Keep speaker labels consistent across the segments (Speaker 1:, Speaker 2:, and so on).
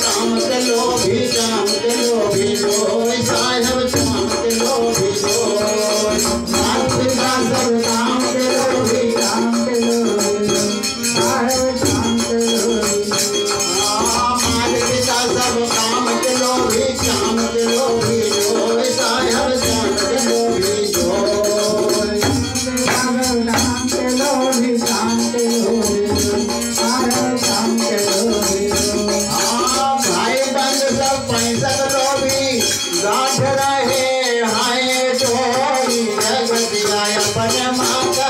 Speaker 1: काम के लोभी काम के लोभी लोय साहेब काम के लोभी लोय माता पिता सब काम के लोभी काम के लोभी साहेब काम के लोभी माता पिता सब काम के लोभी काम के लोभी लोय साहेब काम के लोभी लोय काम के लोभी काम के लोभी साहेब काम के लोभी पैसा लोभी गांठ रहे हाय चोरी जगतिया अपने माता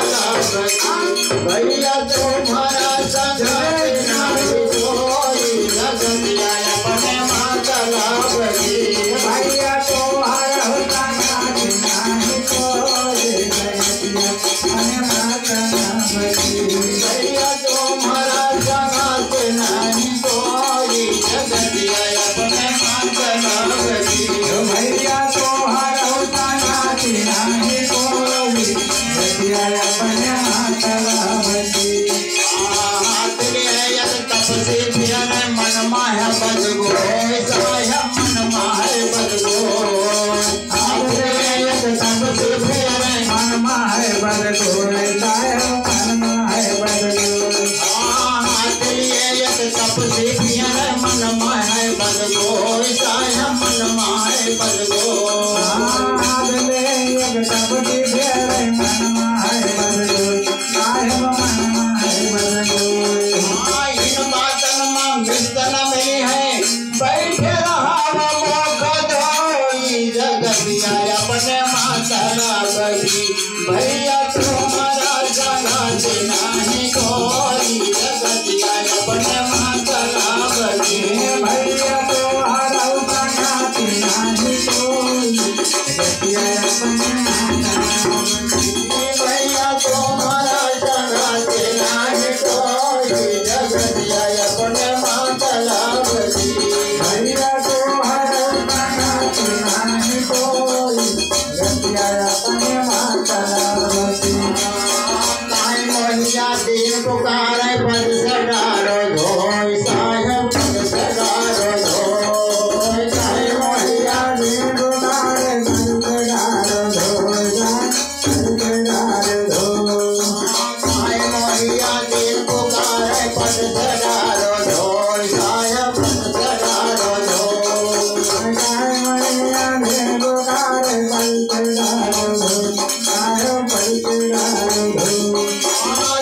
Speaker 1: भैया तुम्हारा संघर्ष नहीं चोरी जगतिया अपने माता भैया तुम्हारा नहीं चोरी जगतिया अपने माता भैया तुम्हारा संघर्ष नहीं चोरी जगतिया अपने भैया तो हर होता नाची नहीं कोई भैया अपने मातलावती हाथ ले यद तप से पियन मन माया बदगो साया मन माया बदगो हाथ ले यद तप से पियन मन माया बदगो साया मन माया बदगो हाथ ले यद तप से पियन मन माया बदगो साया मन माया बदगो हाथ ले यद तप से पियन मन माया बदगो साया मन माया बदगो इन बातन में मिस्तन मिली है बैठे रहा मोख धोई जगतिया अपने माता बगी भैया तुम्हारा जगह नहीं कोई जगतिया अपने माता बगी भैया तुम्हारा जगह नहीं कोई जगतिया अपने माता भैया तुम्हारा जगह नहीं कोई जगतिया अपने माता बगी भैया तुम्हारा जगह नहीं कोई जगतिया अपने माता बगी मोहिया दिन पुकारे पद सगारो धोई साहेब पद सगारो धोई साहेब मोहिया दिन पुकारे पद सगारो धोई साहेब मोहिया दिन पुकारे पद सगारो धोई साहेब पद सगारो धोई साहेब मोहिया दिन पुकारे पद सगारो धोई साहेब पद सगारो धोई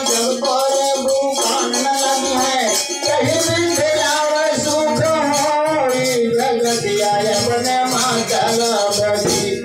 Speaker 1: जब तोरे भूखान लगी है कहीं भी सुख होई जगतिया अपने माता बगी